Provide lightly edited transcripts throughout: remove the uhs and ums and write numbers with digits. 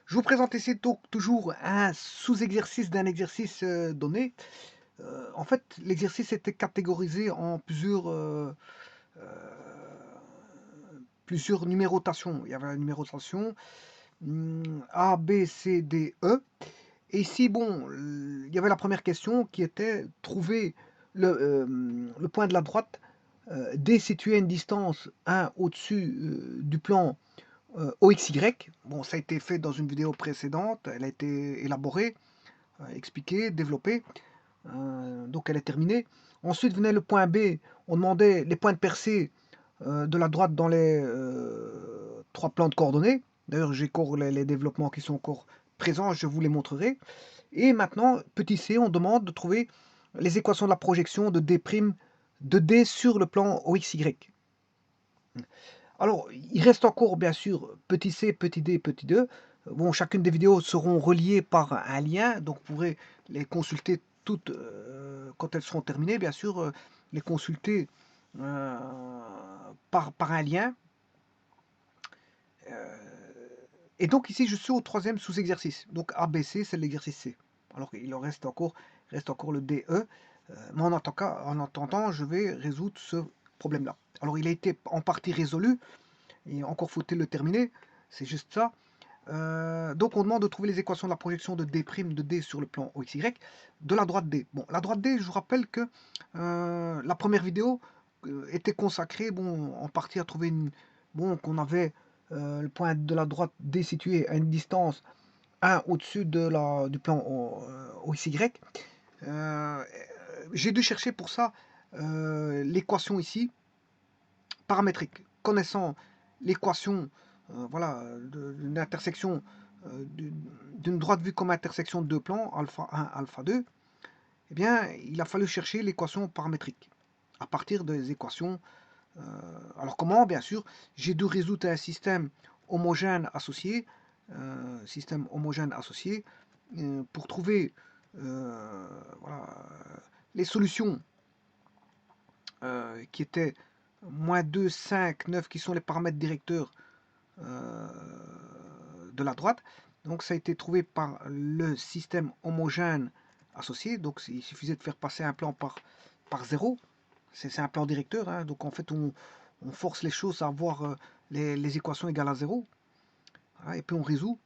Je vous présente ici donc toujours un sous-exercice d'un exercice donné. En fait, l'exercice était catégorisé en heu, plusieurs numérotations. Il y avait la numérotation A, B, C, D, E. Et ici, bon, il y avait la première question qui était trouver le point de la droite, D situé à une distance 1 au-dessus du plan OXY. Bon, ça a été fait dans une vidéo précédente, elle a été élaborée, expliquée, développée, donc elle est terminée. Ensuite venait le point B, on demandait les points de percée de la droite dans les 3 plans de coordonnées. D'ailleurs, j'ai encore les développements qui sont encore présents, je vous les montrerai. Et maintenant, petit c, on demande de trouver les équations de la projection de D', de D sur le plan OXY. Alors, il reste encore, bien sûr, petit c, petit d, petit 2. Bon, chacune des vidéos seront reliées par un lien, donc vous pourrez les consulter toutes quand elles seront terminées, bien sûr, les consulter euh, par un lien. Et donc ici, je suis au troisième sous-exercice. Donc ABC, c'est l'exercice C. Alors il en reste encore le DE. Mais en attendant, je vais résoudre ce problème-là. Alors il a été en partie résolu. Et encore faut-il le terminer, c'est juste ça. Donc on demande de trouver les équations de la projection de D' de D sur le plan OXY de la droite D. Bon, la droite D, je vous rappelle que la première vidéo était consacrée en partie à trouver qu'on avait le point de la droite D situé à une distance 1 au-dessus du plan OXY. J'ai dû chercher pour ça l'équation ici paramétrique. Connaissant l'équation voilà, d'une intersection d'une droite vue comme intersection de deux plans, alpha 1, alpha 2, eh bien, il a fallu chercher l'équation paramétrique à partir des équations. Alors comment? Bien sûr, j'ai dû résoudre un système homogène associé, pour trouver voilà, les solutions qui étaient -2, 5, 9, qui sont les paramètres directeurs euh, de la droite. Donc ça a été trouvé par le système homogène associé. Donc il suffisait de faire passer un plan par 0. C'est un plan directeur. Hein. Donc en fait, on force les choses à avoir les équations égales à 0. Voilà, et puis on résout.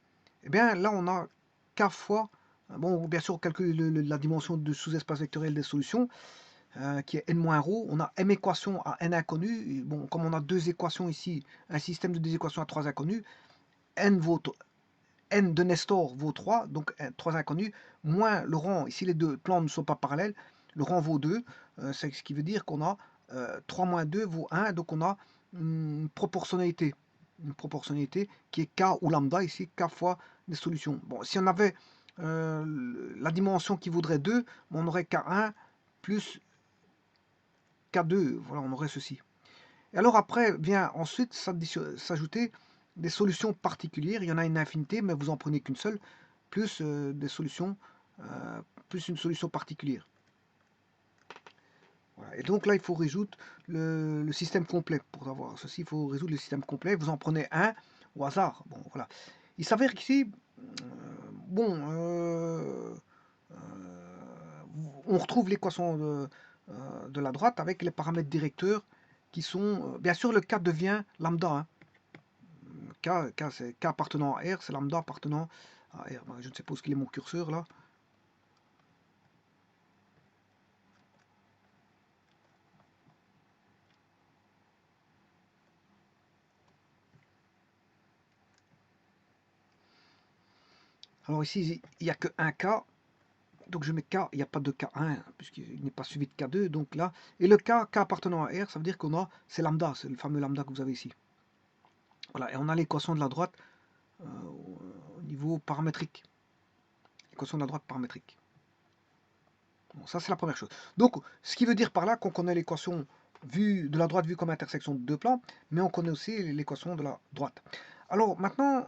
Et bien là, on a K fois, bon, bien sûr, on calcule la dimension de sous-espace vectoriel des solutions, qui est n-ρ. On a m équations à n inconnus. Bon, comme on a deux équations ici, un système de deux équations à trois inconnus, n vaut n de Nestor vaut 3, donc 3 inconnus, moins le rang, ici les deux plans ne sont pas parallèles, le rang vaut 2, c'est ce qui veut dire qu'on a 3 moins 2 vaut 1, donc on a une proportionnalité qui est K ou lambda, ici K fois des solutions. Bon, si on avait la dimension qui vaudrait 2, on aurait K1 plus K2, voilà, on aurait ceci. Et alors après vient ensuite s'ajouter des solutions particulières. Il y en a une infinité, mais vous en prenez qu'une seule, plus des solutions, plus une solution particulière. Voilà. Et donc là, il faut résoudre le système complet. Pour avoir ceci, il faut résoudre le système complet. Vous en prenez un au hasard. Bon, voilà. Il s'avère qu'ici, on retrouve l'équation de la droite avec les paramètres directeurs qui sont... bien sûr, le K devient lambda. Hein. C'est K appartenant à R, c'est lambda appartenant à R. Je ne sais pas où est-ce qu'il est mon curseur là. Alors ici, il n'y a que un K. Donc je mets K, il n'y a pas de K1, puisqu'il n'est pas suivi de K2. Donc là, et le K appartenant à R, ça veut dire qu'on a, c'est lambda, c'est le fameux lambda que vous avez ici. Voilà, et on a l'équation de la droite au niveau paramétrique. L'équation de la droite paramétrique. Bon, ça c'est la première chose. Donc, ce qui veut dire par là qu'on connaît l'équation de la droite vue comme intersection de deux plans, mais on connaît aussi l'équation de la droite. Alors maintenant,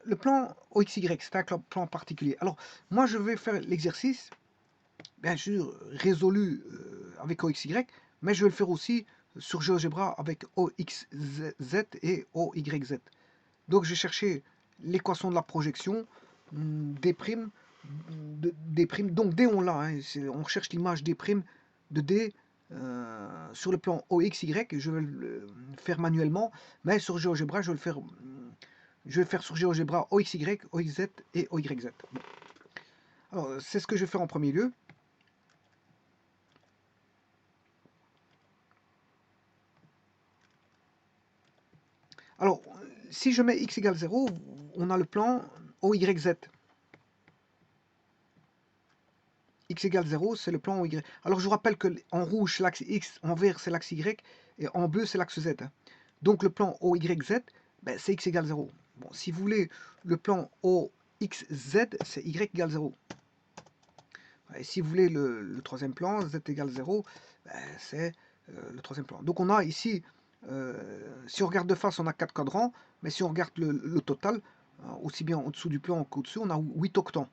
le plan OXY, c'est un plan particulier. Alors, moi je vais faire l'exercice, bien sûr, résolu avec OXY, mais je vais le faire aussi sur GeoGebra avec OXZ et OYZ. Donc, j'ai cherché l'équation de la projection des primes, donc D on l'a, hein, on recherche l'image des primes de D sur le plan OXY, je vais le faire manuellement, mais sur GeoGebra je vais le faire sur GeoGebra OXY, OXZ et OYZ. Bon. Alors c'est ce que je vais faire en premier lieu. Alors, si je mets x égale 0, on a le plan OYZ. X égale 0, c'est le plan OY. Alors, je vous rappelle que en rouge, c'est l'axe X, en vert, c'est l'axe Y, et en bleu, c'est l'axe Z. Donc, le plan OYZ, ben, c'est X égale 0. Bon, si vous voulez le plan OXZ, c'est Y égale 0. Et si vous voulez le troisième plan, Z égale 0, ben, c'est le troisième plan. Donc, on a ici... si on regarde de face, on a 4 cadrans, mais si on regarde le total, aussi bien en dessous du plan qu'au-dessus, on a 8 octants.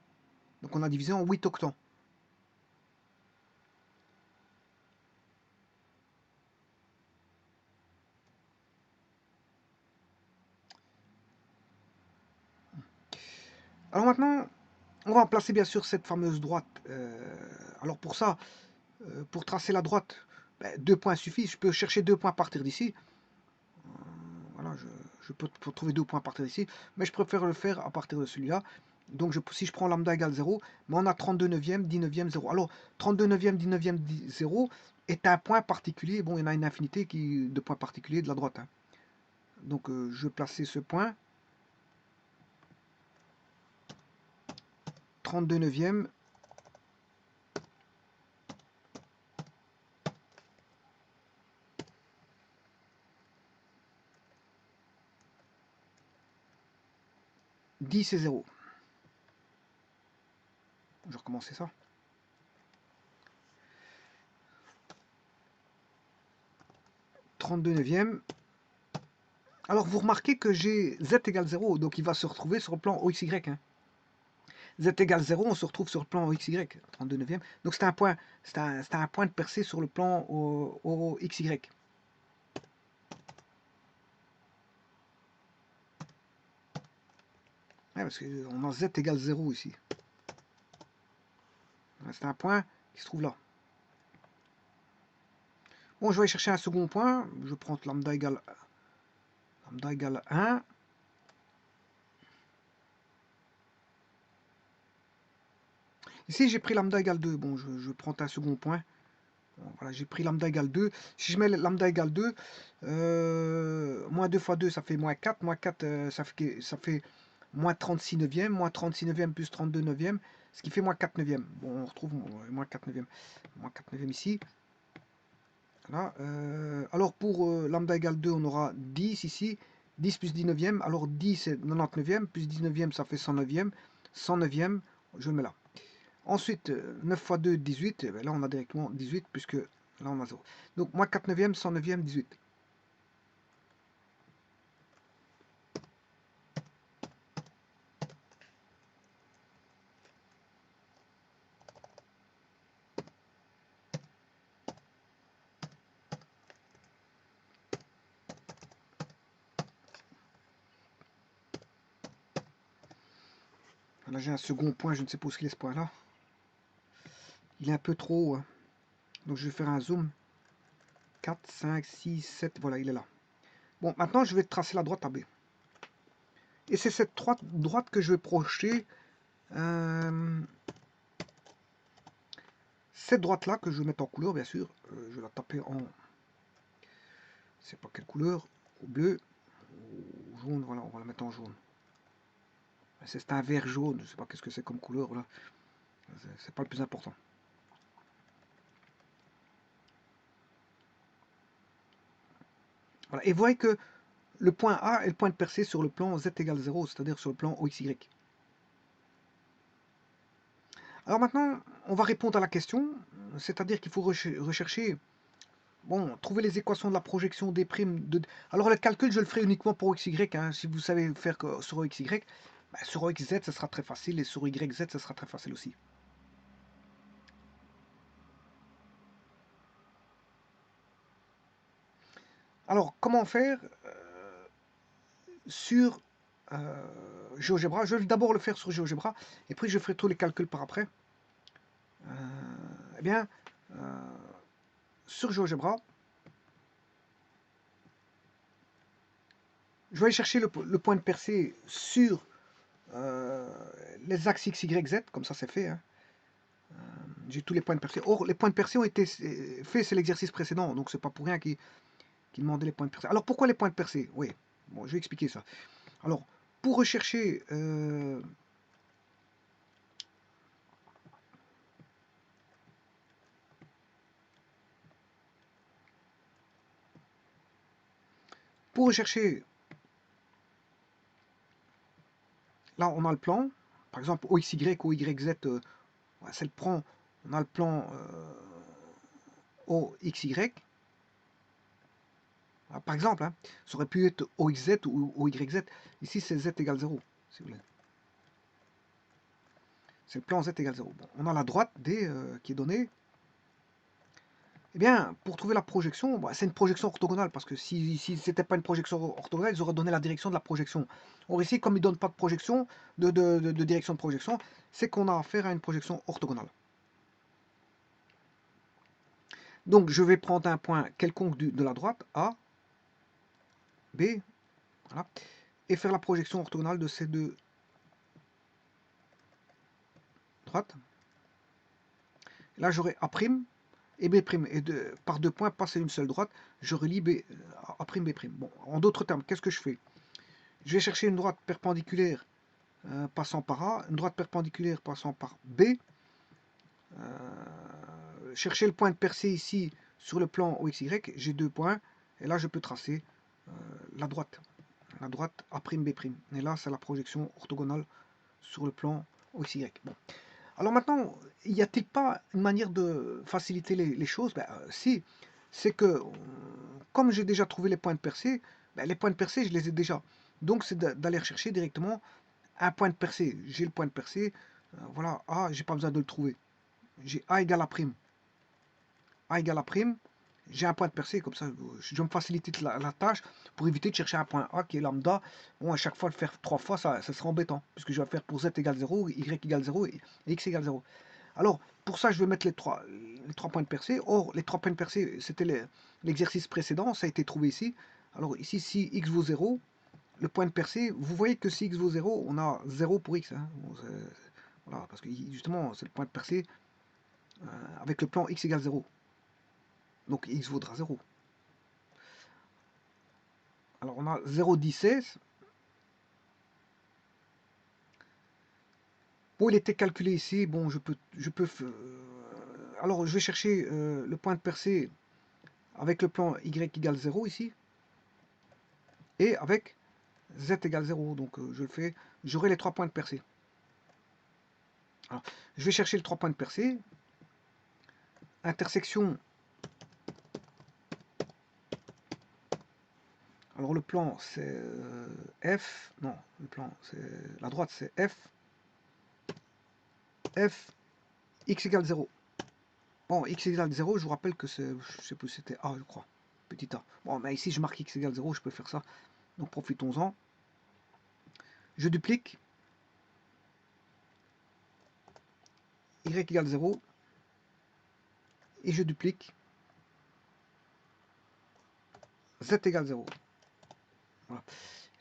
Donc on a divisé en 8 octants. Alors maintenant, on va placer bien sûr cette fameuse droite. Alors pour ça, pour tracer la droite, ben, 2 points suffisent. Je peux chercher 2 points à partir d'ici. Voilà, je peux trouver 2 points à partir d'ici, mais je préfère le faire à partir de celui-là. Donc si je prends lambda égale 0, mais on a 32 neuvième, 10 neuvième, 0. Alors 32 neuvième, 10 neuvième, 0 est un point particulier. Bon, il y en a une infinité de points particuliers de la droite. Hein. Donc je vais placer ce point. 32 neuvième. « 10 et 0. Je vais recommencer ça. 32 neuvième. Alors vous remarquez que j'ai z égale 0, donc il va se retrouver sur le plan OXY. Hein. Z égale 0, on se retrouve sur le plan OXY, 32 neuvième. Donc c'est un point de percée sur le plan OXY. Ouais, parce qu'on a z égale 0 ici. C'est un point qui se trouve là. Bon, je vais aller chercher un second point. Je prends lambda égale 1. Ici, j'ai pris lambda égale 2. Bon, je prends un second point. Bon, voilà, j'ai pris lambda égale 2. Si je mets lambda égale 2, moins 2 fois 2, ça fait moins 4. Moins 4, ça fait moins 36 neuvième. Moins 36 neuvième plus 32 neuvième, ce qui fait moins 4 neuvième. Bon, on retrouve moins 4 neuvième. Moins 4 neuvième ici. Voilà. Alors, pour lambda égale 2, on aura 10 ici. 10 plus 10 neuvième. Alors, 10, c'est 90 neuvième. Plus 10 neuvième, ça fait 100 neuvième. 100 neuvième, je le mets là. Ensuite, 9 fois 2, 18. Et bien là, on a directement 18, puisque là, on a 0. Donc, moins 4 neuvième, 100 neuvième, 18. Là, j'ai un second point, je ne sais pas où est ce point-là. Il est un peu trop haut. Hein. Donc, je vais faire un zoom. 4, 5, 6, 7, voilà, il est là. Bon, maintenant, je vais tracer la droite AB. Et c'est cette droite que je vais projeter. Cette droite-là, que je vais mettre en couleur, bien sûr. Je vais la taper en... c'est pas quelle couleur. Au bleu. Au jaune, voilà, on va la mettre en jaune. C'est un vert jaune, je sais pas qu'est-ce que c'est comme couleur, là. C'est pas le plus important. Voilà. Et vous voyez que le point A est le point de percée sur le plan Z égale 0, c'est-à-dire sur le plan OXY. Alors maintenant, on va répondre à la question, c'est-à-dire qu'il faut rechercher, bon, trouver les équations de la projection des primes. Alors le calcul, je le ferai uniquement pour XY, hein. Si vous savez le faire sur OXY, bah, sur OXZ, ça sera très facile, et sur YZ, ça sera très facile aussi. Alors, comment faire sur GeoGebra. Je vais d'abord le faire sur GeoGebra, et puis je ferai tous les calculs par après. Eh bien, sur GeoGebra, je vais aller chercher le point de percée sur les axes X, Y, Z, comme ça c'est fait. Hein. J'ai tous les points de percée. Or, les points de percée ont été faits, c'est l'exercice précédent, donc c'est pas pour rien qu'il demandait les points de percée. Alors, pourquoi les points de percée? Oui, bon, je vais expliquer ça. Alors, pour rechercher... pour rechercher... Là, on a le plan. Par exemple, OXY, OYZ, c'est le plan. On a le plan OXY. Par exemple, hein, ça aurait pu être OXZ ou OYZ. Ici, c'est Z égale 0, si vous voulez. C'est le plan Z égale 0. Bon, on a la droite D qui est donnée. Eh bien, pour trouver la projection, bah, c'est une projection orthogonale, parce que si ce n'était pas une projection orthogonale, ils auraient donné la direction de la projection. Or ici, comme ils ne donnent pas de projection, de direction de projection, c'est qu'on a affaire à une projection orthogonale. Donc, je vais prendre un point quelconque de la droite, A, B, voilà, et faire la projection orthogonale de ces deux droites. Là, j'aurai A' et B', et par deux points, passer une seule droite, je relie A', B'. Bon, en d'autres termes, qu'est-ce que je fais? Je vais chercher une droite perpendiculaire passant par A, une droite perpendiculaire passant par B. Chercher le point de percée ici sur le plan OXY, j'ai deux points, et là je peux tracer la droite A', B'. Et là c'est la projection orthogonale sur le plan OXY. Bon. Alors maintenant, y a-t-il pas une manière de faciliter les choses? Ben, si, c'est que comme j'ai déjà trouvé les points de percée, ben, les points de percée je les ai déjà. Donc c'est d'aller chercher directement un point de percée. J'ai le point de percée, voilà, A, j'ai pas besoin de le trouver. J'ai A égale A prime. A égale A prime, j'ai un point de percée, comme ça je vais me faciliter la tâche pour éviter de chercher un point A qui est lambda. Bon, à chaque fois le faire 3 fois, ça sera embêtant, puisque je vais faire pour Z égale 0, Y égale 0 et X égale 0. Alors, pour ça, je vais mettre les trois points de percée. Or, les 3 points de percée, c'était l'exercice précédent, ça a été trouvé ici. Alors ici, si X vaut 0, le point de percée, vous voyez que si X vaut 0, on a 0 pour X. Hein. Bon, voilà, parce que justement, c'est le point de percée avec le plan X égale 0. Donc X vaudra 0. Alors on a 0,16. Bon, il était calculé ici. Bon, je peux alors je vais chercher le point de percée avec le plan Y égale 0 ici. Et avec Z égale 0. Donc je le fais. J'aurai les 3 points de percée. Alors, je vais chercher les 3 points de percée. Intersection. Alors le plan c'est F. Non, le plan c'est la droite c'est F. F. X égale 0. Bon, X égale 0, je vous rappelle que c'est, je sais plus, c'était A, je crois. Petit a. Bon, mais ici, je marque X égale 0, je peux faire ça. Donc, profitons-en. Je duplique. Y égale 0. Et je duplique. Z égale 0. Voilà.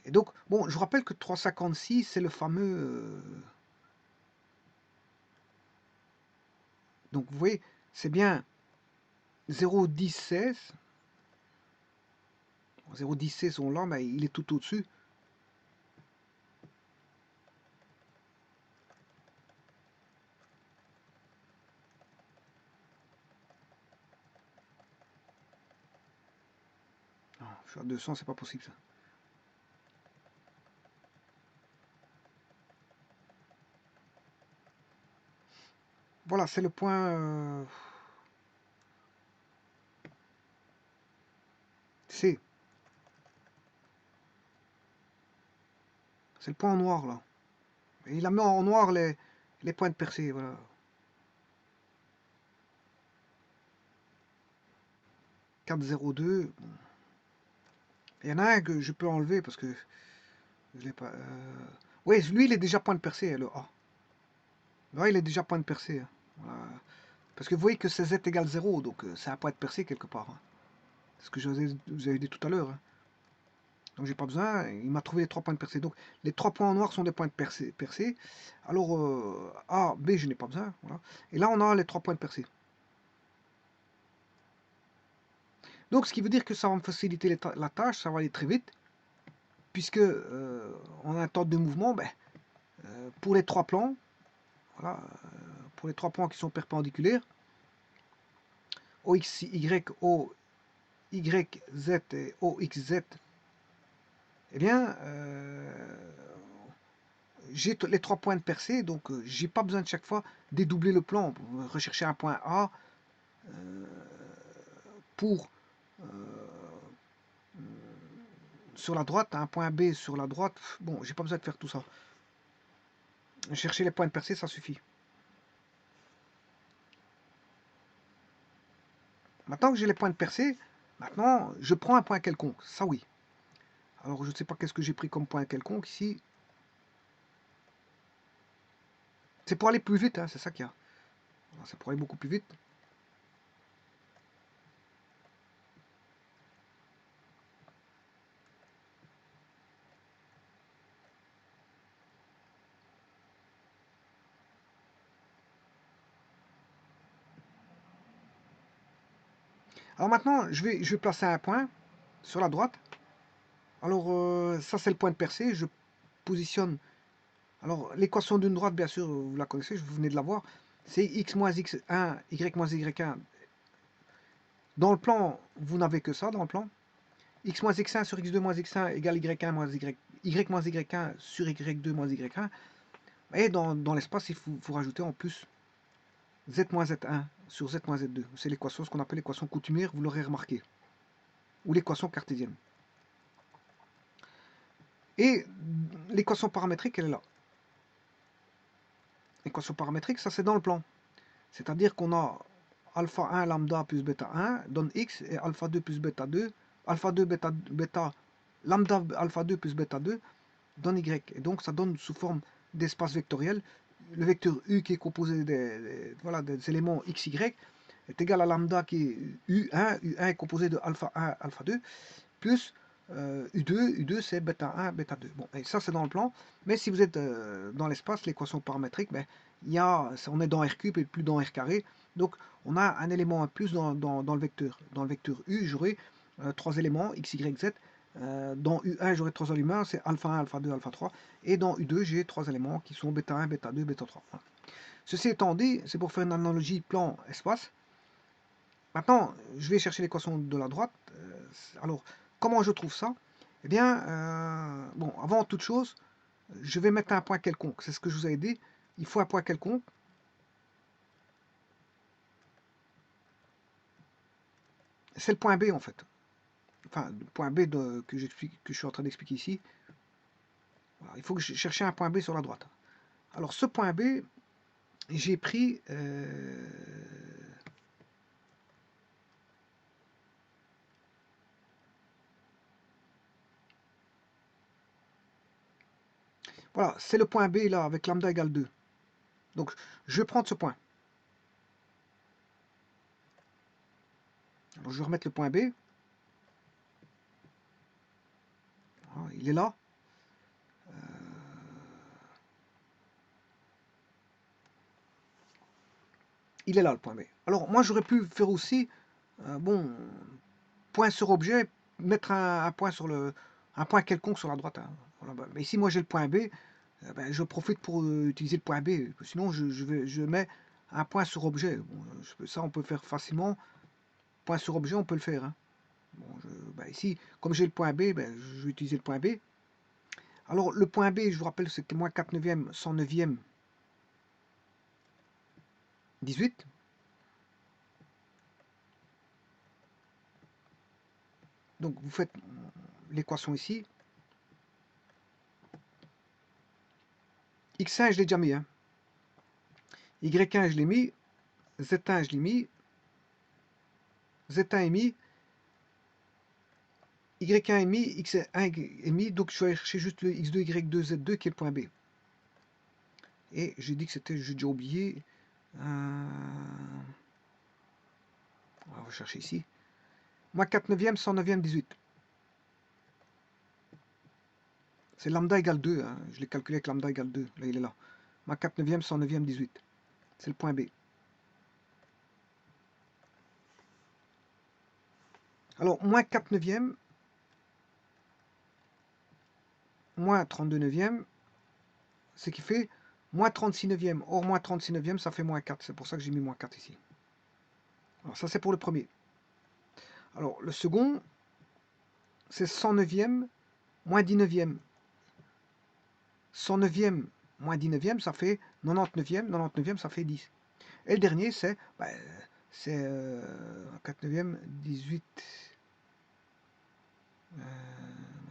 Et donc, bon, je vous rappelle que 356, c'est le fameux... Donc, vous voyez, c'est bien 0,10,16. 0,10,16, on l'a, mais il est tout au-dessus. Non, je suis à 200, c'est pas possible, ça. Voilà, c'est le point C. C'est le point en noir, là. Et il a mis en noir les points de percée, voilà. 4,02. Bon. Il y en a un que je peux enlever parce que Je l'ai pas. Oui, lui, il est déjà point de percée, le A. Là, il est déjà point de percée, hein. Voilà. Parce que vous voyez que c'est Z égale 0, donc c'est un point de percée quelque part, hein. C'est ce que je vous avais dit tout à l'heure, hein. Donc j'ai pas besoin, il m'a trouvé les 3 points de percée. Donc les 3 points en noir sont des points de percée. Alors A, B, je n'ai pas besoin. Voilà. Et là, on a les 3 points de percée. Donc ce qui veut dire que ça va me faciliter la tâche, ça va aller très vite, puisque on a un temps de mouvement, ben, pour les 3 plans, voilà, pour les 3 plans qui sont perpendiculaires, OX, Y, O, Y, Z et OXZ, eh bien, j'ai les 3 points de percée, donc j'ai pas besoin de chaque fois dédoubler le plan pour rechercher un point A pour sur la droite, un point B sur la droite. Bon, j'ai pas besoin de faire tout ça. Chercher les points de percée, ça suffit. Maintenant que j'ai les points de percée, maintenant je prends un point quelconque. Ça oui. Alors je ne sais pas qu'est-ce que j'ai pris comme point quelconque ici. C'est pour aller plus vite, hein, c'est ça qu'il y a. C'est pour aller beaucoup plus vite. Alors maintenant, je vais placer un point sur la droite. Alors ça c'est le point de percée. Je positionne. Alors l'équation d'une droite, bien sûr, vous la connaissez, vous venez de la voir. C'est x moins x1, y moins y1. Dans le plan, vous n'avez que ça dans le plan. X moins x1 sur x2 moins x1 égale y1 moins y moins y1 sur y2 moins y1. Et dans l'espace, il faut rajouter en plus z moins z1 sur z moins z2. C'est l'équation, ce qu'on appelle l'équation coutumière, vous l'aurez remarqué. Ou l'équation cartésienne. Et l'équation paramétrique, elle est là. L'équation paramétrique, ça c'est dans le plan. C'est-à-dire qu'on a alpha 1 lambda plus bêta 1 donne x et alpha 2 plus bêta 2, alpha 2 bêta lambda alpha 2 plus bêta 2 donne y. Et donc ça donne sous forme d'espace vectoriel. Le vecteur u qui est composé voilà, des éléments x, y est égal à lambda qui est u1. U1 est composé de alpha 1, alpha 2 plus U2, U2 c'est bêta 1, bêta 2. Bon, et ça c'est dans le plan, mais si vous êtes dans l'espace, l'équation paramétrique, ben, on est dans R cube et plus dans R carré, donc on a un élément en plus dans le vecteur. Dans le vecteur U, j'aurai 3 éléments, X, Y, Z. Dans U1, j'aurai 3 éléments, c'est alpha 1, alpha 2, alpha 3. Et dans U2, j'ai 3 éléments qui sont bêta 1, bêta 2, bêta 3. Voilà. Ceci étant dit, c'est pour faire une analogie plan-espace. Maintenant, je vais chercher l'équation de la droite. Alors, comment je trouve ça? Eh bien, bon, avant toute chose, je vais mettre un point quelconque. C'est ce que je vous ai dit. Il faut un point quelconque. C'est le point B en fait. Enfin, le point B que je suis en train d'expliquer ici. Voilà, il faut que je cherche un point B sur la droite. Alors, ce point B, j'ai pris... voilà, c'est le point B là, avec lambda égale 2. Donc, je vais prendre ce point. Alors, je vais remettre le point B. Voilà, il est là. Il est là le point B. Alors, moi, j'aurais pu faire aussi, bon, point sur objet, mettre un point sur un point quelconque sur la droite, hein. Voilà, mais ici, moi, j'ai le point B. Ben, je profite pour utiliser le point B. Sinon, je mets un point sur objet. Bon, ça, on peut faire facilement. Point sur objet, on peut le faire, hein. Bon, ben, ici, comme j'ai le point B, ben, je vais utiliser le point B. Alors, le point B, je vous rappelle, c'est moins 4 neuvième, 100 neuvième, 18. Donc, vous faites l'équation ici. X1, je l'ai déjà mis, hein. Y1, je l'ai mis. Z1, je l'ai mis. Z1 est mis. y1,5, x1,5, donc je vais aller chercher juste le x2, y2, z2 qui est le point B. Et j'ai dit que c'était, j'ai déjà oublié, on va chercher ici, moins 4 neuvième, 100 neuvième, 18. C'est lambda égale 2, hein. Je l'ai calculé avec lambda égale 2, là il est là. Moins 4 neuvième, 100 neuvième, 18. C'est le point B. Alors, moins 4 neuvième, moins 32 neuvième, ce qui fait moins 36 neuvième. Or, moins 36 neuvième, ça fait moins 4. C'est pour ça que j'ai mis moins 4 ici. Alors, ça, c'est pour le premier. Alors, le second, c'est 100 neuvième, moins 10 neuvième. 100 neuvième, moins 10 neuvième, ça fait 90 neuvième. 90 neuvième, ça fait 10. Et le dernier, c'est 4 neuvième, 18.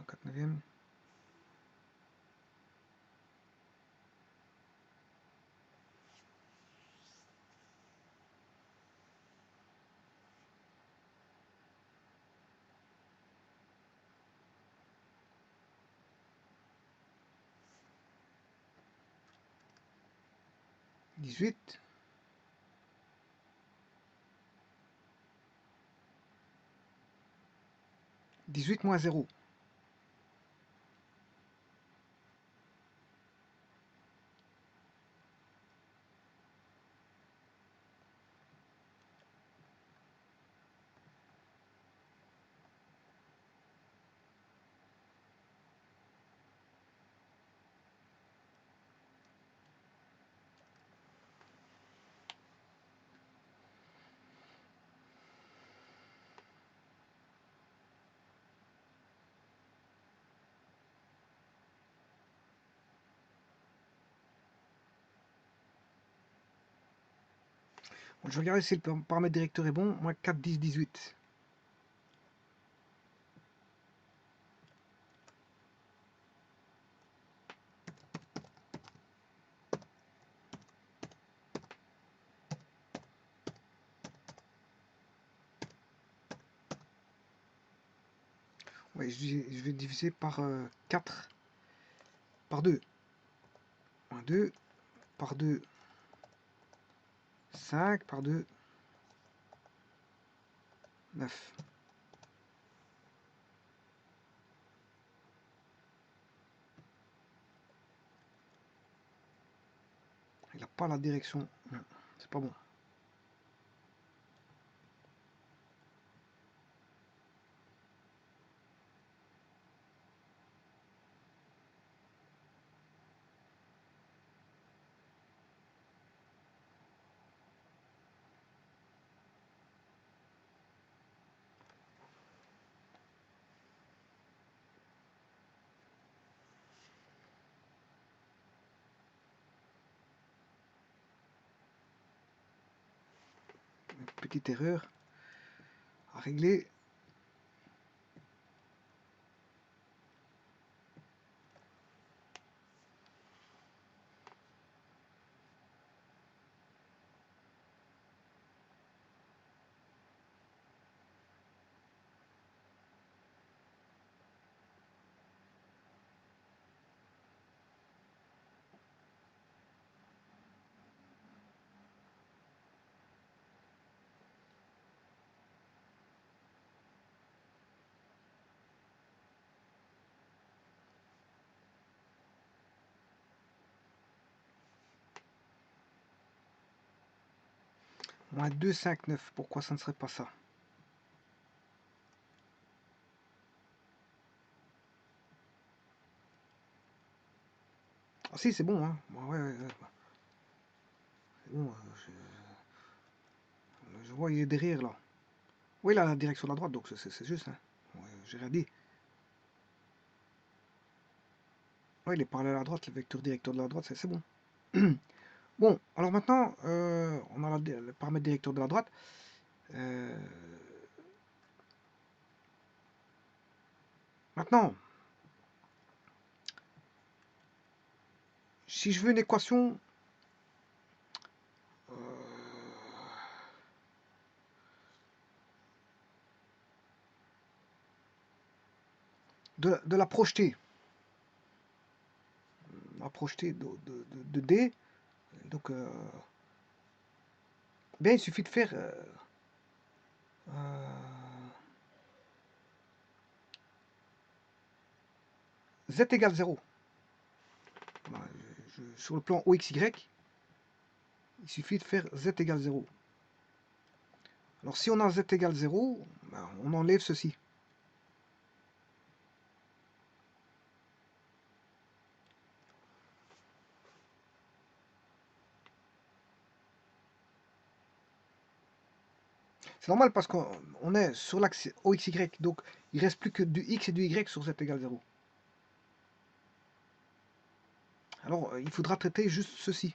4 neuvième. 18. 18 moins 0. Bon, je vais regarder si le paramètre directeur est bon. Moins 4, 10, 18. Ouais, je vais diviser par 4, par 2. Moins 2, par 2, 5, par 2, 9. Il n'a pas la direction. C'est pas bon. Petite erreur à régler. Moins 2, 5, 9. Pourquoi ça ne serait pas ça? Ah si, c'est bon, hein. Ouais, ouais, ouais. C'est bon, je vois, il est derrière, là. Oui, là, la direction de la droite, donc c'est juste, hein. Ouais, j'ai rien dit. Ouais, il est parallèle à la droite, le vecteur directeur de la droite, c'est bon. Bon, alors maintenant, on a le paramètre directeur de la droite. Maintenant, si je veux une équation de la projeter. La projeter de D. Donc, bien, il suffit de faire Z égale 0. Voilà, sur le plan OXY, il suffit de faire Z égale 0. Alors si on a Z égale 0, ben, on enlève ceci. C'est normal parce qu'on est sur l'axe OXY, donc il ne reste plus que du X et du Y sur Z égale 0. Alors il faudra traiter juste ceci.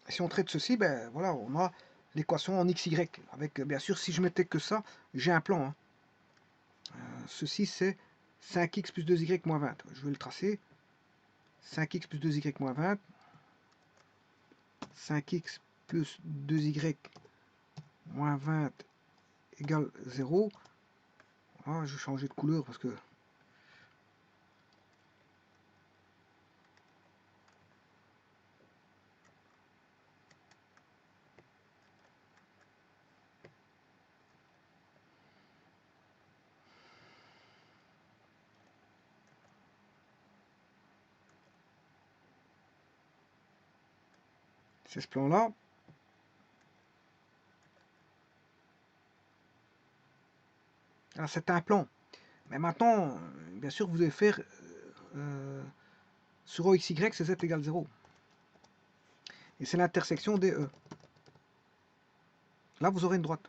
Si on traite ceci, ben voilà, on a l'équation en XY. Avec, bien sûr, si je mettais que ça, j'ai un plan. Hein. Ceci, c'est 5x plus 2y moins 20. Je vais le tracer. 5x plus 2y moins 20. 5x plus 2y moins 20 égale 0. Voilà, je vais changer de couleur parce que... c'est ce plan-là. Alors c'est un plan. Mais maintenant, bien sûr, vous devez faire sur OXY, c'est Z égale 0. Et c'est l'intersection des E. Là, vous aurez une droite.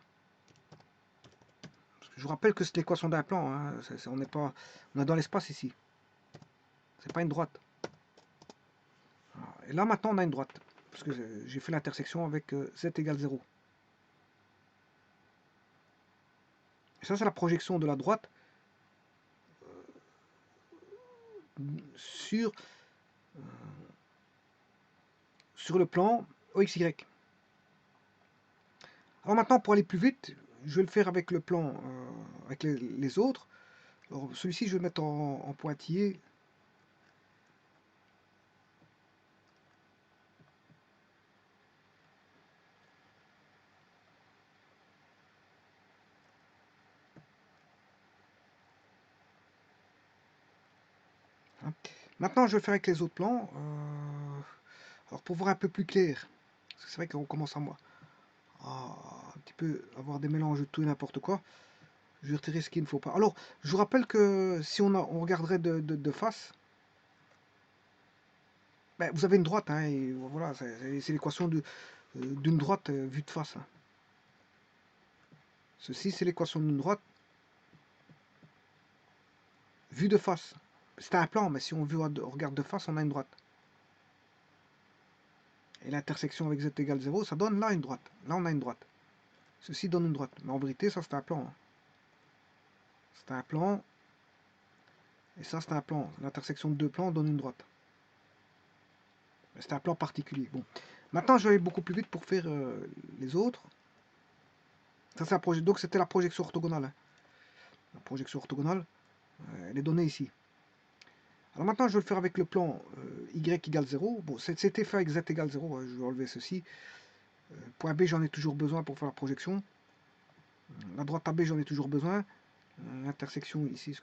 Je vous rappelle que c'est l'équation d'un plan. Hein. On est dans l'espace ici. C'est pas une droite. Et là, maintenant, on a une droite. Parce que j'ai fait l'intersection avec Z égale 0. Et ça, c'est la projection de la droite sur le plan OXY. Alors maintenant, pour aller plus vite, je vais le faire avec le plan, avec les autres. Alors celui-ci, je vais le mettre en pointillé. Hein. Maintenant, je vais le faire avec les autres plans. Alors pour voir un peu plus clair, parce que c'est vrai qu'on commence à un petit peu avoir des mélanges de tout et n'importe quoi. Je vais retirer ce qu'il ne faut pas. Alors, je vous rappelle que si on regarderait de face, ben, vous avez une droite, hein, et voilà, c'est l'équation d'une droite vue de face. Hein. Ceci, c'est l'équation d'une droite vue de face. C'est un plan, mais si on regarde de face, on a une droite. Et l'intersection avec z égale 0, ça donne là une droite. Là, on a une droite. Ceci donne une droite. Mais en vérité, ça, c'est un plan. Hein. C'est un plan. Et ça, c'est un plan. L'intersection de deux plans donne une droite. C'est un plan particulier. Bon. Maintenant, je vais aller beaucoup plus vite pour faire les autres. Ça, c'est donc, c'était la projection orthogonale. Hein. La projection orthogonale, elle est donnée ici. Alors maintenant, je vais le faire avec le plan y égale 0. Bon, c'était fait avec z égale 0. Hein. Je vais enlever ceci. Point B, j'en ai toujours besoin pour faire la projection. La droite AB, j'en ai toujours besoin. L'intersection ici,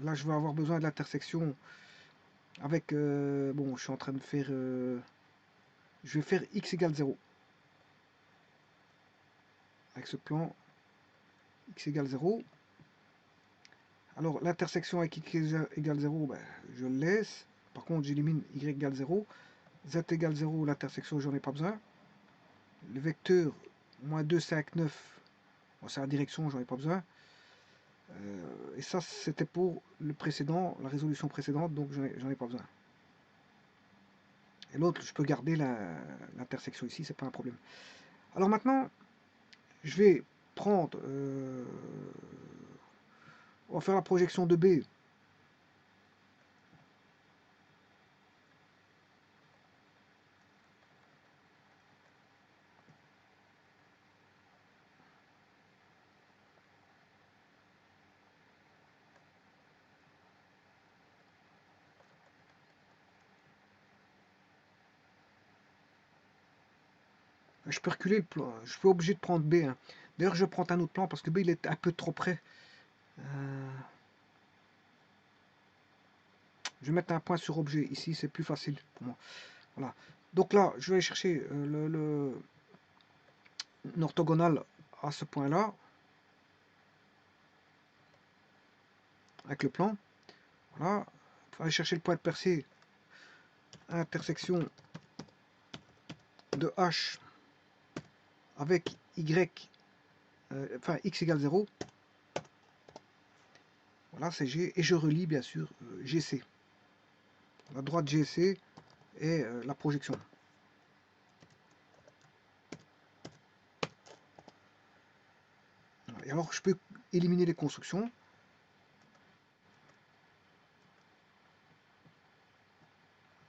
là, je vais avoir besoin de l'intersection avec... bon, je suis en train de faire... je vais faire x égale 0. Avec ce plan, x égale 0. Alors, l'intersection avec x égale 0, ben, je le laisse. Par contre, j'élimine y égale 0. Z égale 0, l'intersection, j'en ai pas besoin. Le vecteur, moins 2, 5, 9, bon, c'est la direction, j'en ai pas besoin. Et ça, c'était pour le précédent, la résolution précédente, donc j'en ai pas besoin. Et l'autre, je peux garder l'intersection ici, c'est pas un problème. Alors maintenant, je vais prendre... on va faire la projection de B. Je peux reculer le plan. Je suis obligé de prendre B, hein. D'ailleurs, je prends un autre plan parce que B, il est un peu trop près. Je vais mettre un point sur objet. Ici, c'est plus facile pour moi. Voilà. Donc là, je vais chercher une orthogonale à ce point-là. Avec le plan. Voilà. Il faut aller chercher le point de percée. Intersection de H avec Y. Enfin, X égale 0. Voilà, c'est G. Et je relie, bien sûr, GC. La droite GC et la projection. Et alors, je peux éliminer les constructions.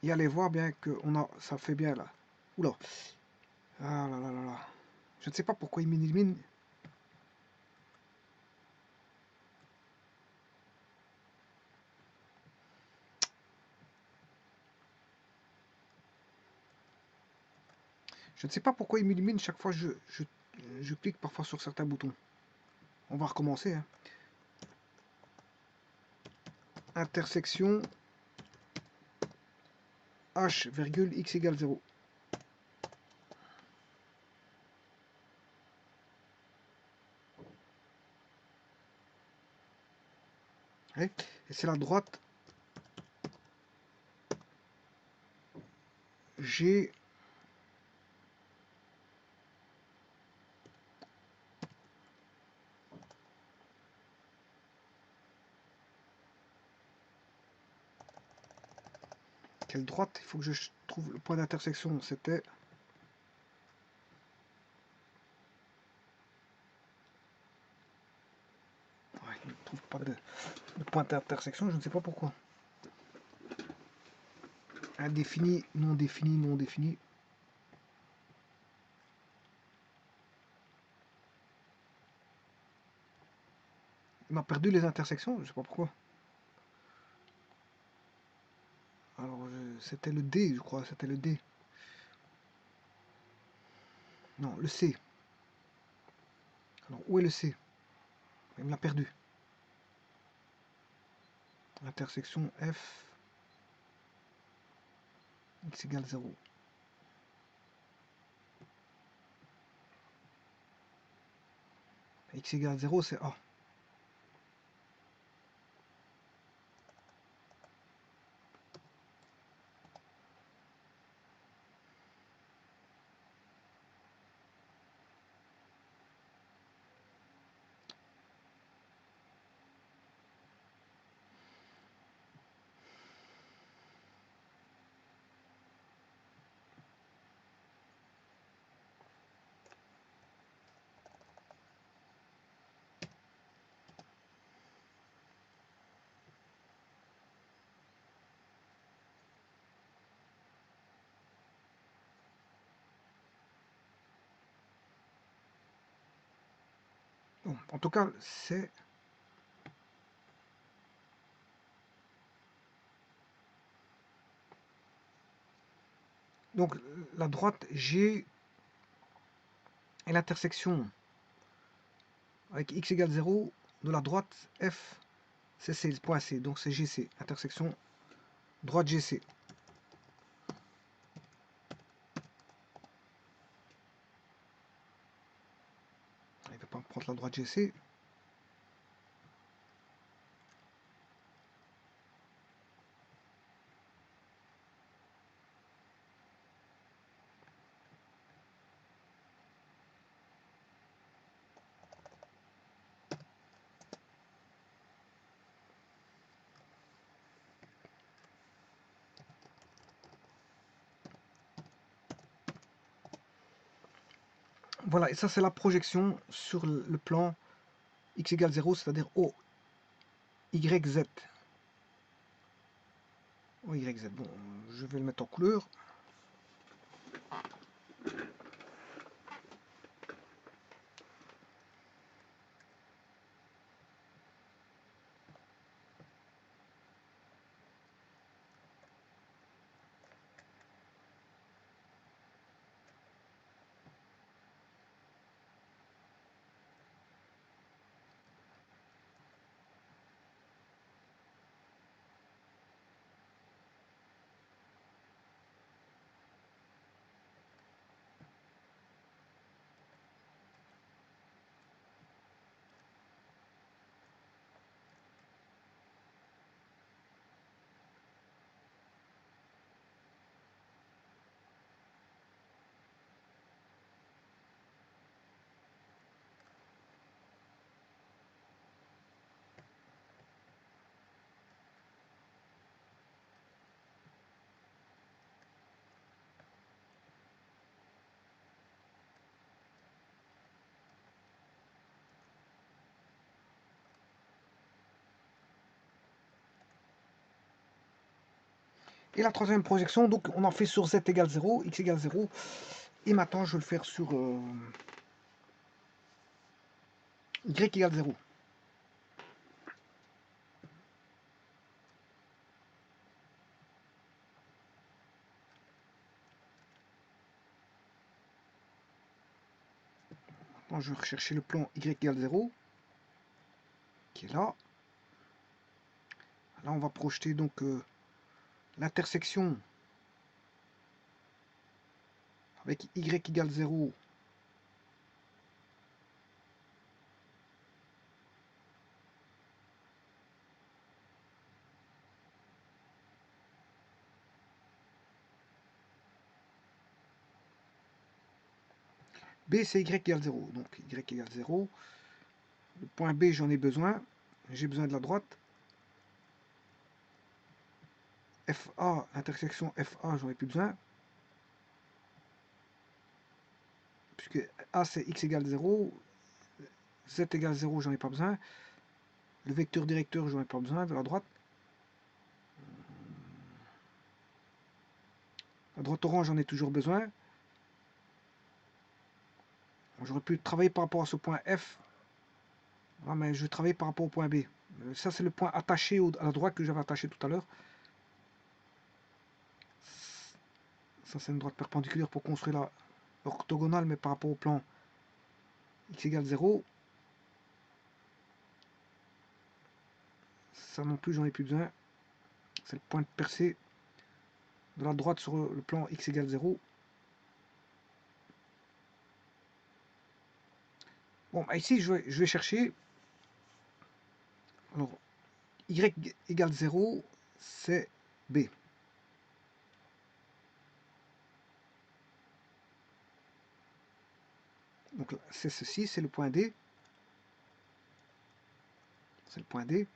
Et aller voir bien que ça fait bien là. Oula. Ah là là là là. Je ne sais pas pourquoi il m'élimine. Je ne sais pas pourquoi il m'élimine chaque fois je clique parfois sur certains boutons. On va recommencer, hein. Intersection H, X égale 0. Et c'est la droite G. Quelle droite? Il faut que je trouve le point d'intersection. C'était... Ouais, il ne trouve pas de point d'intersection, je ne sais pas pourquoi. Indéfini, non défini, non défini. Il m'a perdu les intersections, je ne sais pas pourquoi. Alors, c'était le D, je crois, c'était le D. Non, le C. Alors, où est le C? Il me l'a perdu. Intersection F, X égale 0. X égale 0, c'est A. Bon, en tout cas, c'est... Donc, la droite G est l'intersection avec X égale 0 de la droite F, c'est le point C. Donc, c'est GC, intersection droite GC. Il ne va pas me prendre la droite GC. Voilà, et ça c'est la projection sur le plan X égale 0, c'est-à-dire O, Y, Z. O, Y, Z. Bon, je vais le mettre en couleur. Et la troisième projection, donc on en fait sur z égale 0, x égale 0. Et maintenant, je vais le faire sur y égale 0. Maintenant, je vais rechercher le plan y égale 0, qui est là. Là, on va projeter donc l'intersection avec y égale 0. B, c'est y égale 0. Donc y égale 0. Le point B, j'en ai besoin. J'ai besoin de la droite. FA, intersection FA, j'en ai plus besoin. Puisque A, c'est x égale 0. Z égale 0, j'en ai pas besoin. Le vecteur directeur, j'en ai pas besoin de la droite. La droite orange, j'en ai toujours besoin. J'aurais pu travailler par rapport à ce point F. Ah, mais je vais travailler par rapport au point B. Ça, c'est le point attaché à la droite que j'avais attaché tout à l'heure. Ça, c'est une droite perpendiculaire pour construire la orthogonale, mais par rapport au plan x égale 0. Ça non plus, j'en ai plus besoin. C'est le point de percée de la droite sur le plan x égale 0. Bon, bah ici, je vais chercher. Alors, y égale 0, c'est B. Donc, c'est ceci, c'est le point D. C'est le point D.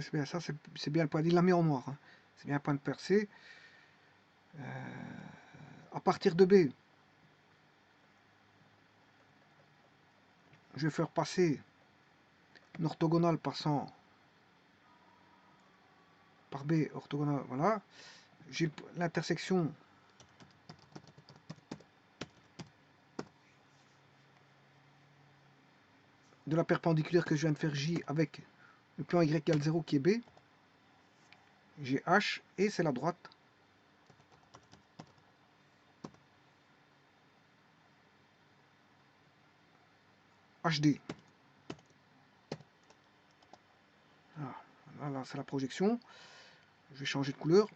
C'est bien ça, c'est bien le point D. Il l'a mis en noir. Hein. C'est bien un point de percée. À partir de B, je vais faire passer une orthogonale passant par B, orthogonale, voilà. J'ai l'intersection de la perpendiculaire que je viens de faire J avec le plan Y égale 0 qui est B. J'ai H et c'est la droite. HD. Voilà, là c'est la projection. Je vais changer de couleur.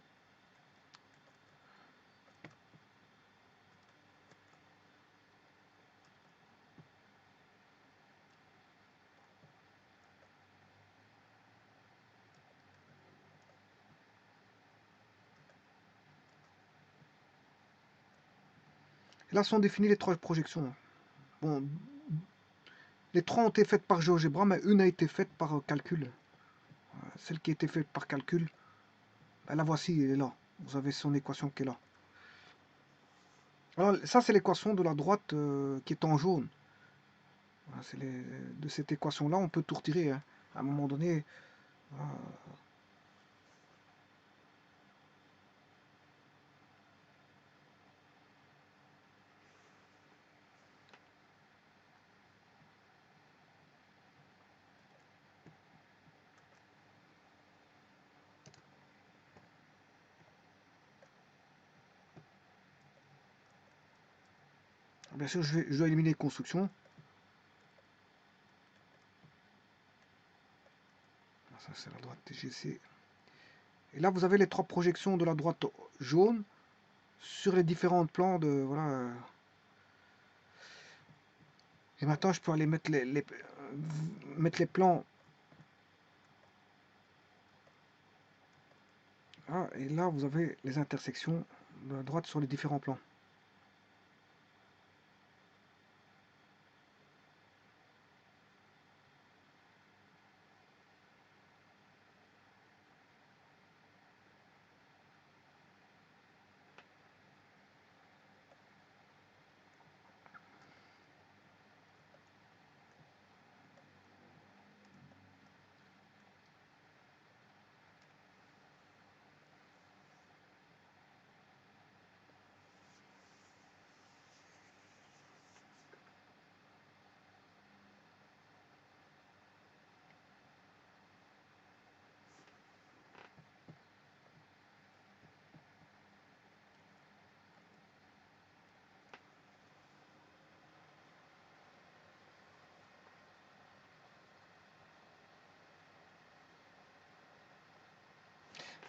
Et là sont définies les trois projections. Bon, les trois ont été faites par GeoGebra, mais une a été faite par calcul. Celle qui a été faite par calcul, ben la voici, elle est là. Vous avez son équation qui est là. Alors ça c'est l'équation de la droite qui est en jaune. Voilà, de cette équation là on peut tout retirer. Hein. À un moment donné, bien sûr je dois éliminer les constructions. Ça c'est la droite TGC. Et là vous avez les trois projections de la droite jaune sur les différents plans de voilà. Et maintenant je peux aller mettre mettre les plans. Ah, et là vous avez les intersections de la droite sur les différents plans.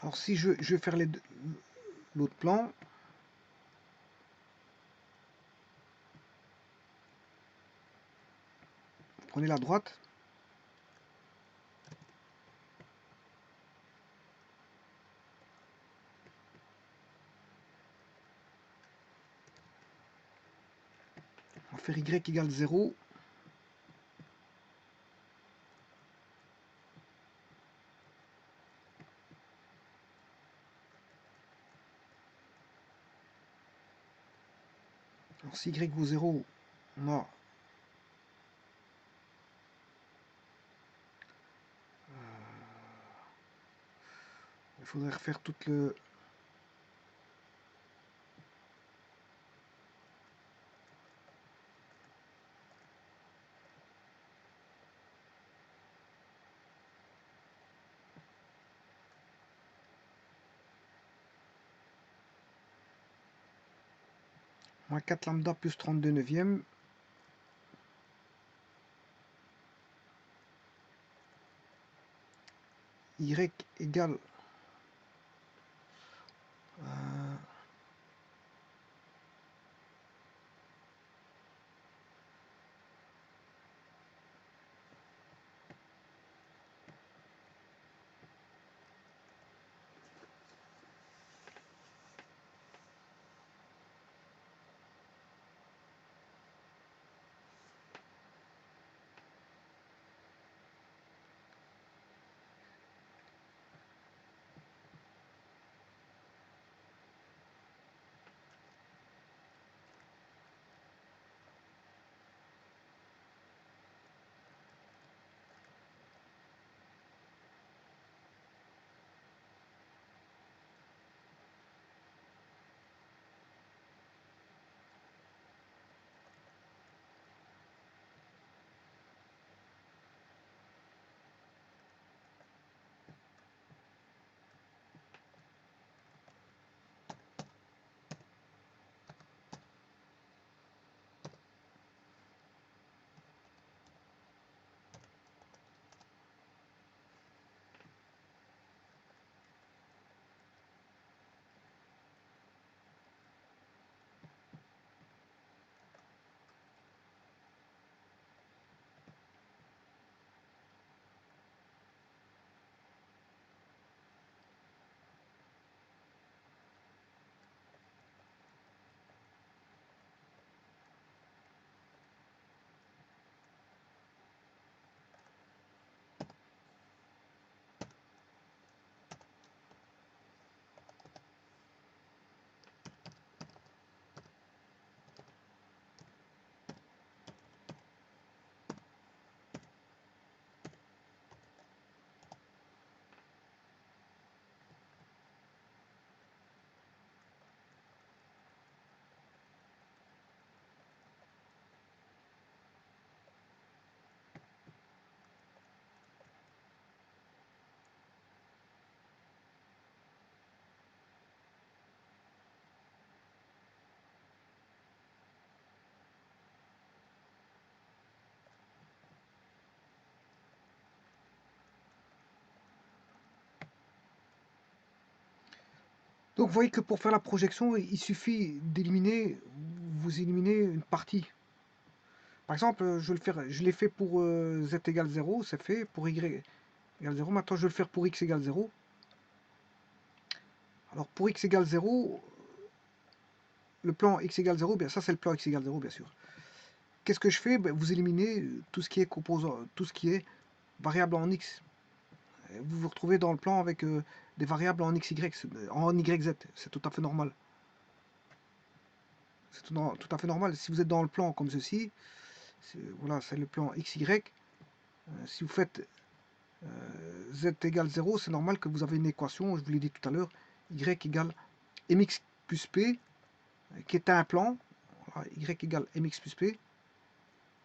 Alors si je vais faire l'autre plan, vous prenez la droite, on va faire y égale 0. Alors si y vaut 0, on a il faudrait refaire toute le... moins 4 lambda plus 32 neuvième. Y égale donc vous voyez que pour faire la projection, il suffit d'éliminer, vous éliminez une partie. Par exemple, je l'ai fait pour z égale 0, c'est fait, pour y égale 0. Maintenant, je vais le faire pour x égale 0. Alors, pour x égale 0, le plan x égale 0, bien ça c'est le plan x égale 0, bien sûr. Qu'est-ce que je fais? Ben, vous éliminez tout ce qui est composant, tout ce qui est variable en x. Vous vous retrouvez dans le plan avec des variables en xy, en yz. C'est tout à fait normal. C'est tout à fait normal. Si vous êtes dans le plan comme ceci, voilà, c'est le plan xy. Si vous faites z égale 0, c'est normal que vous avez une équation, je vous l'ai dit tout à l'heure, y égale mx plus p, qui est un plan, voilà, y égale mx plus p,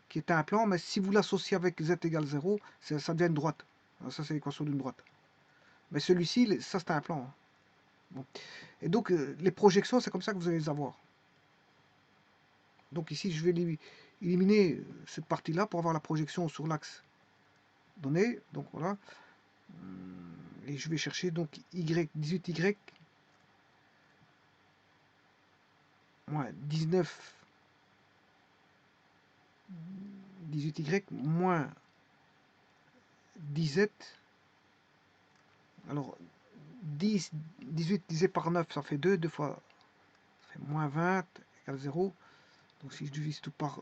qui est un plan, mais si vous l'associez avec z égale 0, ça devient une droite. Alors ça, c'est l'équation d'une droite. Mais celui-ci, ça, c'est un plan. Hein. Bon. Et donc, les projections, c'est comme ça que vous allez les avoir. Donc ici, je vais éliminer cette partie-là pour avoir la projection sur l'axe donné. Donc voilà. Et je vais chercher donc Y, 18Y, moins 19, 18Y, moins 17. Alors, 10, 18 divisé par 9, ça fait 2, 2 fois, ça fait moins 20, égale 0. Donc si je divise tout par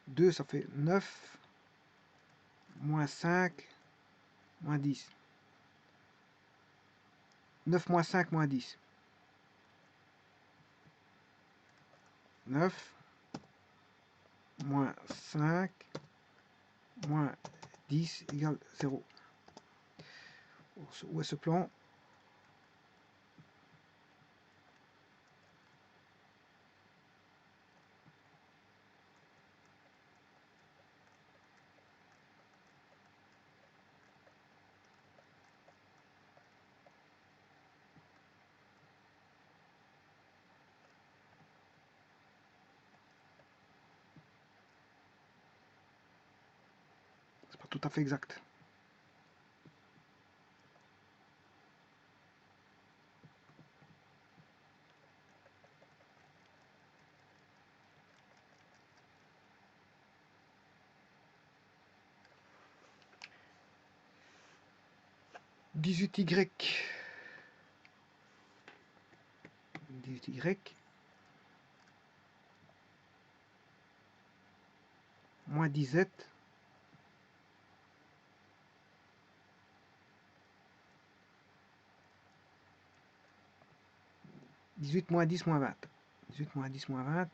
2, ça fait 9, moins 5, moins 10. 9 moins 5, moins 10. 9, moins 5, moins 10 égale 0. Où est ce plan? C'est pas tout à fait exact. « 18Y, 18Y, moins 17, 18 moins 10 moins 20. 18 moins 10 moins 20.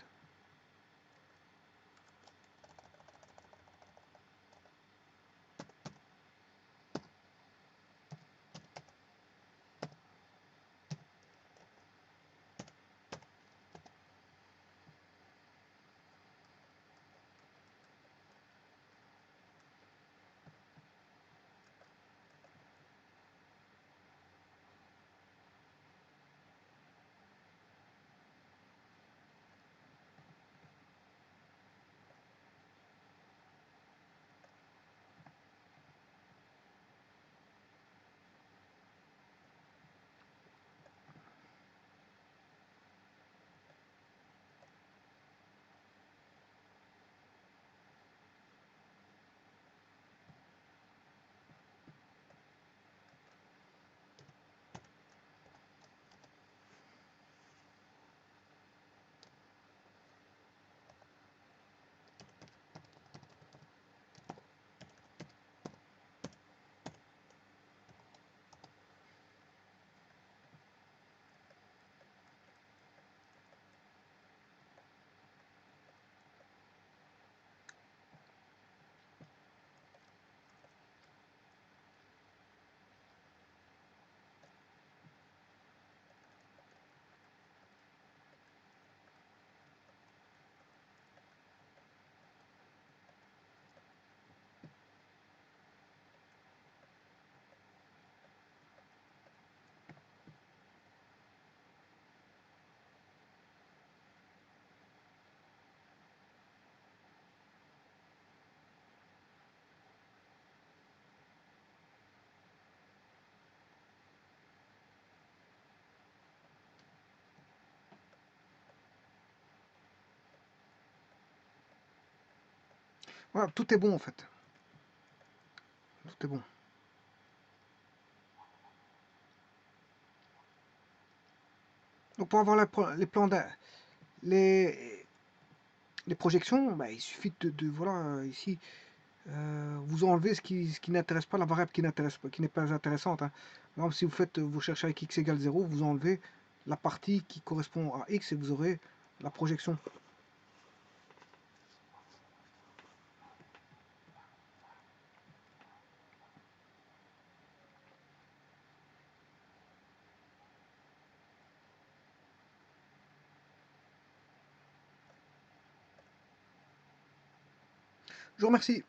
Voilà, tout est bon en fait. Tout est bon. Donc pour avoir les plans, les, les projections, bah, il suffit voilà, ici, vous enlevez ce qui n'intéresse pas, la variable qui n'intéresse pas, qui n'est pas intéressante. Hein. Par exemple, si vous faites, vous cherchez avec x égale 0, vous enlevez la partie qui correspond à x et vous aurez la projection. Je vous remercie.